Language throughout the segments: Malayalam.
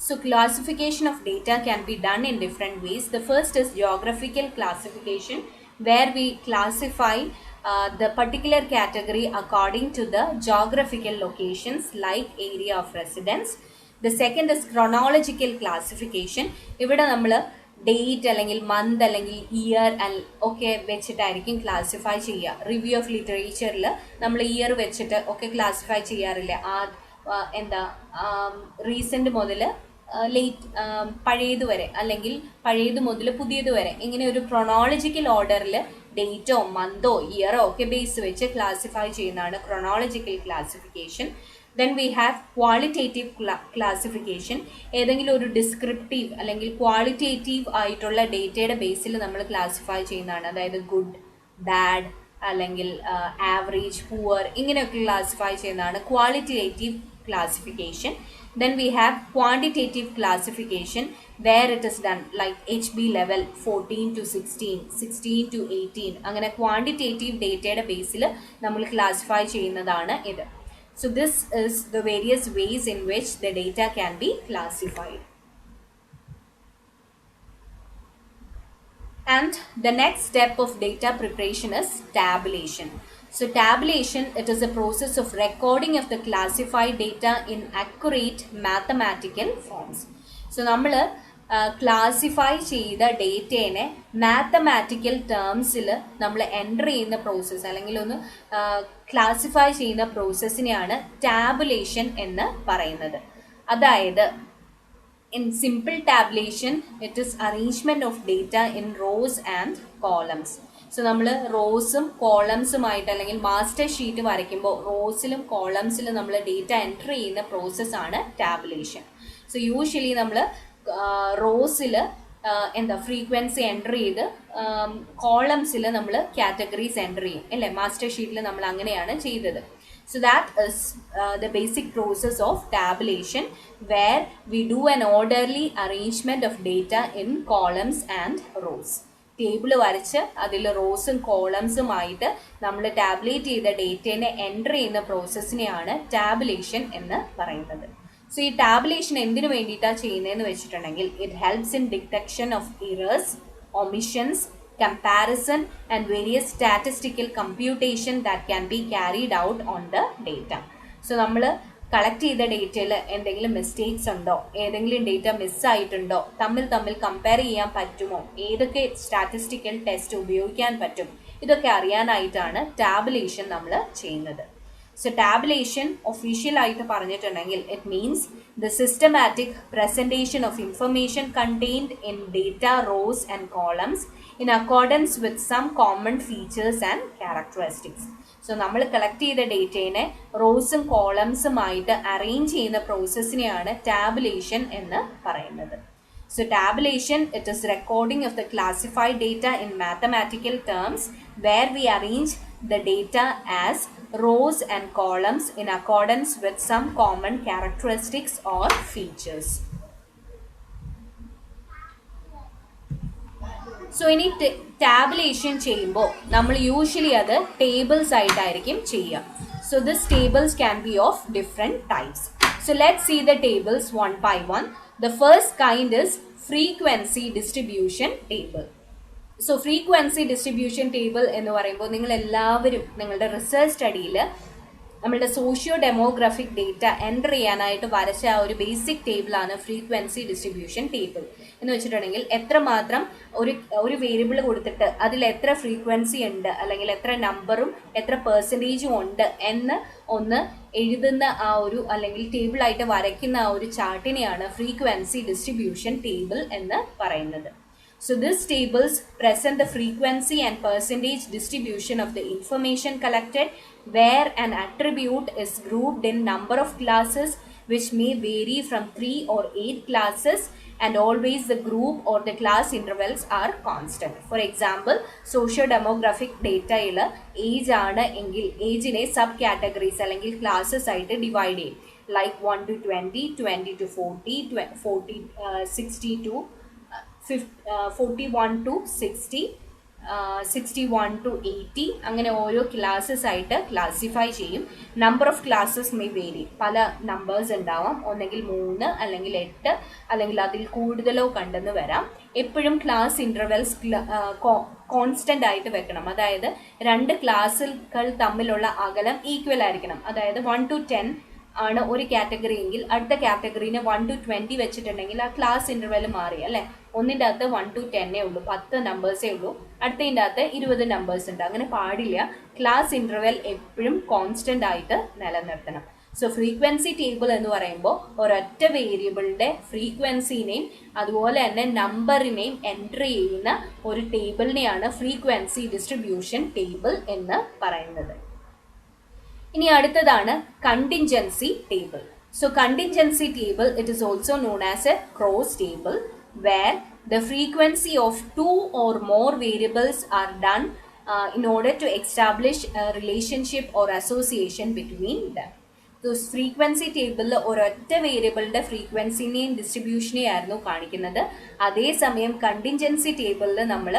So classification of data can be done in different ways. The first is geographical classification, where we classify the particular category according to the geographical locations like area of residence. The second is chronological classification. ഇവിടെ നമ്മൾ ഡേറ്റ് അല്ലെങ്കിൽ മന്ത് അല്ലെങ്കിൽ ഇയർ ഒക്കെ വെച്ചിട്ടായിരിക്കും ക്ലാസിഫൈ ചെയ്യുക. റിവ്യൂ ഓഫ് ലിറ്ററേച്ചറിൽ നമ്മൾ ഇയർ വെച്ചിട്ട് ഒക്കെ ക്ലാസിഫൈ ചെയ്യാറില്ല. എന്താ റീസെൻ്റ് മുതൽ ലേറ്റ് പഴയത് വരെ അല്ലെങ്കിൽ പഴയത് മുതൽ പുതിയത് വരെ ഇങ്ങനെ ഒരു ക്രൊണോളജിക്കൽ ഓർഡറിൽ ഡേറ്റോ മന്തോ ഇയറോ ഒക്കെ ബേസ് വെച്ച് ക്ലാസിഫൈ ചെയ്യുന്നതാണ് chronological classification. Then we have qualitative classification. ഏതെങ്കിലും ഒരു ഡിസ്ക്രിപ്റ്റീവ് അല്ലെങ്കിൽ ക്വാളിറ്റേറ്റീവ് ആയിട്ടുള്ള ഡേറ്റയുടെ ബേസിൽ നമ്മൾ ക്ലാസിഫൈ ചെയ്യുന്നതാണ്. അതായത് ഗുഡ്, ബാഡ് അല്ലെങ്കിൽ ആവറേജ്, പുവർ ഇങ്ങനെയൊക്കെ ക്ലാസിഫൈ ചെയ്യുന്നതാണ് qualitative classification. Then we have quantitative classification, where it is done like HB level 14 to 16, 16 to 18 അങ്ങനെ quantitative ഡേറ്റയുടെ ബേസിൽ നമ്മൾ ക്ലാസിഫൈ ചെയ്യുന്നതാണ് ഇത്. So this is the various ways in which the data can be classified. And the next step of data preparation is tabulation. So tabulation, it is a process of recording of the classified data in accurate mathematical forms. So നമ്മൾ ക്ലാസിഫൈ ചെയ്ത ഡേറ്റേനെ മാത്തമാറ്റിക്കൽ ടേംസിൽ നമ്മൾ എൻ്റർ ചെയ്യുന്ന പ്രോസസ്സ് അല്ലെങ്കിൽ ഒന്ന് ക്ലാസിഫൈ ചെയ്യുന്ന പ്രോസസ്സിനെയാണ് ടാബുലേഷൻ എന്ന് പറയുന്നത്. അതായത് in simple tabulation, it is arrangement of data in rows and columns. So നമ്മൾ റോസും കോളംസുമായിട്ട് അല്ലെങ്കിൽ മാസ്റ്റർ ഷീറ്റ് വരയ്ക്കുമ്പോൾ റോസിലും കോളംസിലും നമ്മൾ ഡേറ്റ എൻറ്റർ ചെയ്യുന്ന പ്രോസസ്സാണ് ടാബുലേഷൻ. സോ യൂഷ്വലി നമ്മൾ റോസിൽ ഫ്രീക്വൻസി എൻറ്റർ ചെയ്ത് കോളംസിൽ നമ്മൾ കാറ്റഗറീസ് എൻറ്റർ ചെയ്യും അല്ലേ. മാസ്റ്റർ ഷീറ്റിൽ നമ്മൾ അങ്ങനെയാണ് ചെയ്തത്. So that is the basic process of tabulation, where we do an orderly arrangement of data in columns and rows. Table വരച്ച് അതിൽ റോസും കോളംസുമായിട്ട് നമ്മൾ ടാബുലേറ്റ് ചെയ്ത ഡേറ്റേനെ എൻ്റർ ചെയ്യുന്ന പ്രോസസ്സിനെയാണ് ടാബുലേഷൻ എന്ന് പറയുന്നത്. സോ ഈ ടാബുലേഷൻ എന്തിനു വേണ്ടിയിട്ടാണ് ചെയ്യുന്നതെന്ന് വെച്ചിട്ടുണ്ടെങ്കിൽ it helps in detection of errors, omissions, comparison and various statistical computation that can be carried out on the data. So നമ്മൾ കളക്ട് ചെയ്ത ഡേറ്റയിൽ എന്തെങ്കിലും മിസ്റ്റേക്സ് ഉണ്ടോ, ഏതെങ്കിലും ഡേറ്റ മിസ്സായിട്ടുണ്ടോ, തമ്മിൽ കമ്പയർ ചെയ്യാൻ പറ്റുമോ, ഏതൊക്കെ സ്റ്റാറ്റിസ്റ്റിക്കൽ ടെസ്റ്റ് ഉപയോഗിക്കാൻ പറ്റും, ഇതൊക്കെ അറിയാനായിട്ടാണ് ടാബുലേഷൻ നമ്മൾ ചെയ്യുന്നത്. സോ ടാബുലേഷൻ ഒഫീഷ്യലായിട്ട് പറഞ്ഞിട്ടുണ്ടെങ്കിൽ it means the systematic presentation of information contained in data rows and columns in accordance with some common features and characteristics. So നമ്മൾ കളക്ട് ചെയ്ത ഡേറ്റേനെ റോസും കോളംസുമായിട്ട് അറേഞ്ച് ചെയ്യുന്ന പ്രോസസ്സിനെയാണ് ടാബുലേഷൻ എന്ന് പറയുന്നത്. So tabulation, it is recording of the classified data in mathematical terms, where we arrange the data as rows and columns in accordance with some common characteristics or features. So ഇനി ടാബുലേഷൻ ചെയ്യുമ്പോൾ നമ്മൾ യൂഷ്വലി അത് ടേബിൾസ് ആയിട്ടായിരിക്കും ചെയ്യുക. So this tables can be of different types. So let's see the tables one by one. The first kind is frequency distribution table. So frequency distribution table എന്ന് പറയുമ്പോൾ നിങ്ങൾ എല്ലാവരും നിങ്ങളുടെ റിസർച്ച് സ്റ്റഡിയിൽ നമ്മളുടെ സോഷ്യോ ഡെമോഗ്രാഫിക് ഡേറ്റ എൻ്റർ ചെയ്യാനായിട്ട് വരച്ച ആ ഒരു ബേസിക് ടേബിളാണ് ഫ്രീക്വൻസി ഡിസ്ട്രിബ്യൂഷൻ ടേബിൾ എന്ന് വെച്ചിട്ടുണ്ടെങ്കിൽ എത്രമാത്രം ഒരു വേരിയബിൾ കൊടുത്തിട്ട് അതിൽ എത്ര ഫ്രീക്വൻസി ഉണ്ട് അല്ലെങ്കിൽ എത്ര നമ്പറും എത്ര പെർസെൻറ്റേജും ഉണ്ട് എന്ന് ഒന്ന് എഴുതുന്ന ആ ഒരു അല്ലെങ്കിൽ ടേബിളായിട്ട് വരയ്ക്കുന്ന ആ ഒരു ചാർട്ടിനെയാണ് ഫ്രീക്വൻസി ഡിസ്ട്രിബ്യൂഷൻ ടേബിൾ എന്ന് പറയുന്നത്. So these tables present the frequency and percentage distribution of the information collected, where an attribute is grouped in number of classes which may vary from 3 or 8 classes, and always the group or the class intervals are constant. For example, socio-demographic data il age aanu engil age ne sub categories allengil classes aayittu divide cheyum, like 1 to 20, 20 to 40, 60 to 41 to 60, 61 to 80 അങ്ങനെ ഓരോ ക്ലാസ്സസ് ആയിട്ട് ക്ലാസിഫൈ ചെയ്യും. Number of classes may vary, പല നമ്പേഴ്സ് ഉണ്ടാവാം, ഒന്നെങ്കിൽ 3 അല്ലെങ്കിൽ 8 അല്ലെങ്കിൽ അതിൽ കൂടുതലോ കണ്ടെന്ന് വരാം. എപ്പോഴും ക്ലാസ് ഇൻ്റർവെൽസ് കോൺസ്റ്റൻ്റ് ആയിട്ട് വെക്കണം. അതായത് രണ്ട് ക്ലാസ്സുകൾ തമ്മിലുള്ള അകലം ഈക്വൽ ആയിരിക്കണം. അതായത് 1 to 10 ആണ് ഒരു കാറ്റഗറി എങ്കിൽ അടുത്ത കാറ്റഗറീനെ 1 to 20 വെച്ചിട്ടുണ്ടെങ്കിൽ ആ ക്ലാസ് ഇൻ്റർവെൽ മാറി അല്ലേ. ഒന്നിൻ്റെ അകത്ത് 1 to 10 ഉള്ളൂ, 10 നമ്പേഴ്സേ ഉള്ളൂ, അടുത്തതിൻ്റെ അകത്ത് 20 നമ്പേഴ്സ് ഉണ്ട്. അങ്ങനെ പാടില്ല. ക്ലാസ് ഇൻ്റർവെൽ എപ്പോഴും കോൺസ്റ്റൻ്റ് ആയിട്ട് നിലനിർത്തണം. സോ ഫ്രീക്വൻസി ടേബിൾ എന്ന് പറയുമ്പോൾ ഒരൊറ്റ വേരിയബിളിൻ്റെ ഫ്രീക്വൻസിനെയും അതുപോലെ തന്നെ നമ്പറിനെയും എൻട്രി ചെയ്യുന്ന ഒരു ടേബിളിനെയാണ് ഫ്രീക്വൻസി ഡിസ്ട്രിബ്യൂഷൻ ടേബിൾ എന്ന് പറയുന്നത്. ഇനി അടുത്തതാണ് contingency table. So contingency table it is also known as A cross table where the frequency of 2 or more variables are done in order to establish a relationship or association between them. So frequency table ഒരൊറ്റ വേരിയബിളിൻ്റെ ഫ്രീക്വൻസിനെയും ഡിസ്ട്രിബ്യൂഷനെയും ആയിരുന്നു കാണിക്കുന്നത്. അതേസമയം കണ്ടിൻജൻസി ടേബിളിൽ നമ്മൾ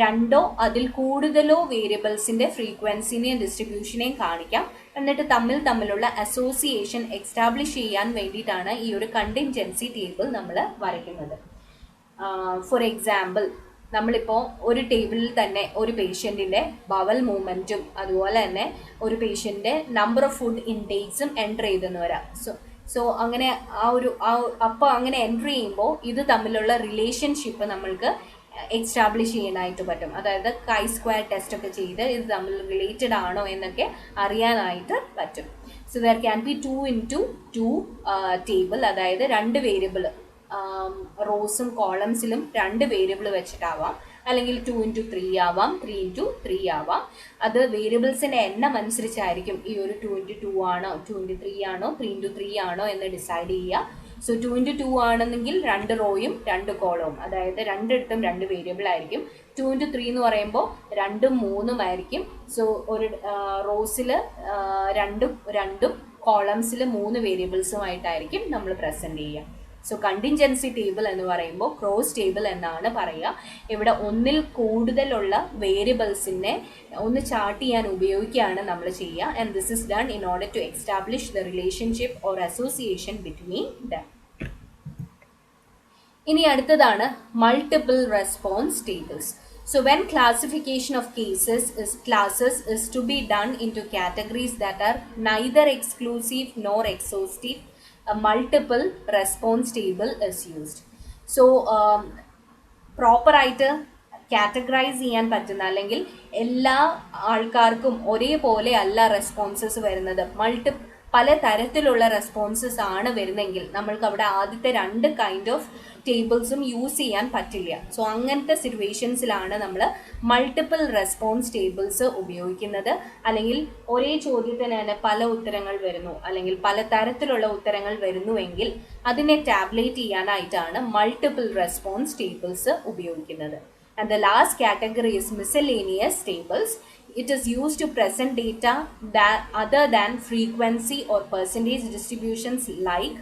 രണ്ടോ അതിൽ കൂടുതലോ വേരിയബിൾസിൻ്റെ ഫ്രീക്വൻസിനെയും ഡിസ്ട്രിബ്യൂഷനെയും കാണിക്കാം. എന്നിട്ട് തമ്മിലുള്ള അസോസിയേഷൻ എക്സ്റ്റാബ്ലിഷ് ചെയ്യാൻ വേണ്ടിയിട്ടാണ് ഈ ഒരു കണ്ടിൻജൻസി ടേബിൾ നമ്മൾ വരയ്ക്കുന്നത്. ഫോർ എക്സാമ്പിൾ, നമ്മളിപ്പോൾ ഒരു ടേബിളിൽ തന്നെ ഒരു പേഷ്യൻറ്റിൻ്റെ ബവൽ മൂവ്മെൻറ്റും അതുപോലെ തന്നെ ഒരു പേഷ്യൻ്റെ നമ്പർ ഓഫ് ഫുഡ് ഇൻടേക്സും എൻ്റർ ചെയ്തെന്ന് വരാം. സോ അങ്ങനെ അപ്പോൾ അങ്ങനെ എൻ്റർ ചെയ്യുമ്പോൾ ഇത് തമ്മിലുള്ള റിലേഷൻഷിപ്പ് നമ്മൾക്ക് എക്സ്റ്റാബ്ലിഷ് ചെയ്യാനായിട്ട് പറ്റും. അതായത് chi-square ടെസ്റ്റ് ഒക്കെ ചെയ്ത് ഇത് തമ്മിൽ റിലേറ്റഡ് ആണോ എന്നൊക്കെ അറിയാനായിട്ട് പറ്റും. So there can be 2 into 2 table, അതായത് രണ്ട് വേരിയബിൾ റോസും കോളംസിലും രണ്ട് വേരിയബിൾ വെച്ചിട്ടാവാം, അല്ലെങ്കിൽ 2 into 3 ആവാം, 3 into 3 ആവാം. അത് വേരിയബിൾസിൻ്റെ എണ്ണം അനുസരിച്ചായിരിക്കും ഈ ഒരു 2 into 2 ആണോ 2 into 3 ആണോ 3 into 3 ആണോ എന്ന് ഡിസൈഡ് ചെയ്യുക. സോ 2 into 2 ആണെന്നെങ്കിൽ രണ്ട് റോയും രണ്ട് കോളവും, അതായത് രണ്ടിടത്തും രണ്ട് വേരിയബിൾ ആയിരിക്കും. 2 into 3 എന്ന് പറയുമ്പോൾ 2ഉം 3ഉം ആയിരിക്കും. സോ ഒരു റോസിൽ രണ്ടും കോളംസിൽ 3 വേരിയബിൾസുമായിട്ടായിരിക്കും നമ്മൾ പ്രസൻറ്റ് ചെയ്യുക. സോ കണ്ടിൻജൻസി ടേബിൾ എന്ന് പറയുമ്പോൾ ക്രോസ് ടേബിൾ എന്നാണ് പറയുക. ഇവിടെ ഒന്നിൽ കൂടുതലുള്ള വേരിയബിൾസിനെ ഒന്ന് ചാർട്ട് ചെയ്യാൻ ഉപയോഗിക്കുകയാണ് നമ്മൾ ചെയ്യുക. And this is done in order to establish the relationship or association between them. ഇനി അടുത്തതാണ് multiple response tables. So when classification of classes is to be done into categories that are neither exclusive nor exhaustive, a multiple response table is used. So proper ആയിട്ട് കാറ്റഗറൈസ് ചെയ്യാൻ പറ്റുന്ന, അല്ലെങ്കിൽ എല്ലാ ആൾക്കാർക്കും ഒരേപോലെ അല്ല റെസ്പോൺസസ് വരുന്നത്, പല തരത്തിലുള്ള റെസ്പോൺസസ് ആണ് വരുന്നെങ്കിൽ നമ്മൾക്ക് അവിടെ ആദ്യത്തെ രണ്ട് കൈൻഡ് ഓഫ് ടേബിൾസും യൂസ് ചെയ്യാൻ പറ്റില്ല. സോ അങ്ങനത്തെ സിറ്റുവേഷൻസിലാണ് നമ്മൾ മൾട്ടിപ്പിൾ റെസ്പോൺസ് ടേബിൾസ് ഉപയോഗിക്കുന്നത്. അല്ലെങ്കിൽ ഒരേ ചോദ്യത്തിന് തന്നെ പല ഉത്തരങ്ങൾ വരുന്നു, അല്ലെങ്കിൽ പല തരത്തിലുള്ള ഉത്തരങ്ങൾ വരുന്നുവെങ്കിൽ അതിനെ ടാബ്ലേറ്റ് ചെയ്യാനായിട്ടാണ് മൾട്ടിപ്പിൾ റെസ്പോൺസ് ടേബിൾസ് ഉപയോഗിക്കുന്നത്. And the last category is miscellaneous tables. It is used to present data that other than frequency or percentage distributions like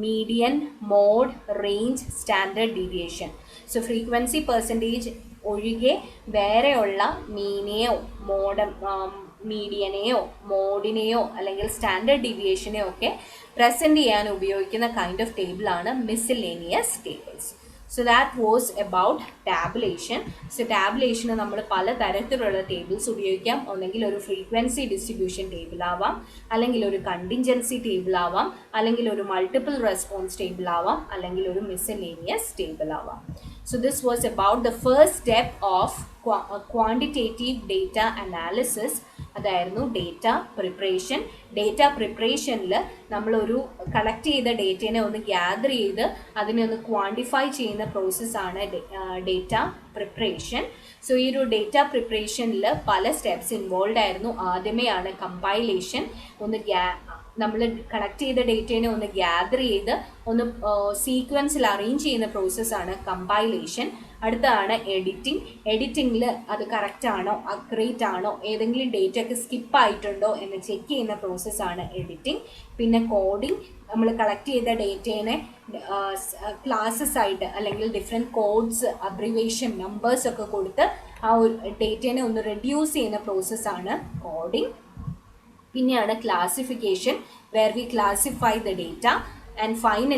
median, mode, range, standard deviation. So frequency percentage ഒഴികെ വേറെയുള്ള മീനെയോ മീഡിയനെയോ മോഡിനെയോ അല്ലെങ്കിൽ സ്റ്റാൻഡേർഡ് ഡീവിയേഷനെയോ ഒക്കെ പ്രസൻറ്റ് ചെയ്യാൻ ഉപയോഗിക്കുന്ന കൈൻഡ് ഓഫ് ടേബിളാണ് miscellaneous tables. So that was about tabulation. So tabulation നമ്മൾ പല തരത്തിലുള്ള ടേബിൾസ് ഉപയോഗിക്കാം. ഒന്നെങ്കിൽ ഒരു ഫ്രീക്വൻസി ഡിസ്ട്രിബ്യൂഷൻ ടേബിൾ ആവാം, അല്ലെങ്കിൽ ഒരു കണ്ടിൻജൻസി ടേബിൾ ആവാം, അല്ലെങ്കിൽ ഒരു മൾട്ടിപ്പിൾ റെസ്പോൺസ് ടേബിൾ ആവാം, അല്ലെങ്കിൽ ഒരു മിസ്സലേനിയസ് ടേബിൾ ആവാം. So this was about the first step of quantitative data analysis. അതായിരുന്നു ഡേറ്റ പ്രിപ്പറേഷൻ. ഡേറ്റ പ്രിപ്പറേഷനിൽ നമ്മളൊരു കളക്ട് ചെയ്ത ഡേറ്റേനെ ഒന്ന് ഗ്യാദർ ചെയ്ത് അതിനെ ഒന്ന് ക്വാണ്ടിഫൈ ചെയ്യുന്ന പ്രോസസ്സാണ് ഡേറ്റ പ്രിപ്പറേഷൻ. സോ ഈ ഒരു ഡേറ്റ പ്രിപ്പറേഷനിൽ പല സ്റ്റെപ്സ് ഇൻവോൾവ് ആയിരുന്നു. ആദ്യമേയാണ് കമ്പൈലേഷൻ. നമ്മൾ കളക്ട് ചെയ്ത ഡേറ്റേനെ ഒന്ന് ഗ്യാദർ ചെയ്ത് ഒന്ന് സീക്വൻസിൽ അറേഞ്ച് ചെയ്യുന്ന പ്രോസസ്സാണ് കമ്പൈലേഷൻ. അടുത്തതാണ് എഡിറ്റിംഗ്. എഡിറ്റിങ്ങിൽ അത് കറക്റ്റ് ആണോ അക്യുറേറ്റ് ആണോ ഏതെങ്കിലും ഡേറ്റ ഒക്കെ സ്കിപ്പ് ആയിട്ടുണ്ടോ എന്ന് ചെക്ക് ചെയ്യുന്ന പ്രോസസ്സാണ് എഡിറ്റിംഗ്. പിന്നെ കോഡിംഗ്. നമ്മൾ കളക്ട് ചെയ്ത ഡേറ്റേനെ ക്ലാസ്സസ് ആയിട്ട് അല്ലെങ്കിൽ ഡിഫറെൻറ്റ് കോഡ്സ്, അബ്രിവേഷൻ, നമ്പേഴ്സ് ഒക്കെ കൊടുത്ത് ആ ഒരു ഡേറ്റേനെ ഒന്ന് റെഡ്യൂസ് ചെയ്യുന്ന പ്രോസസ്സാണ് കോഡിംഗ്. പിന്നെയാണ് classification, where we classify the data. And finally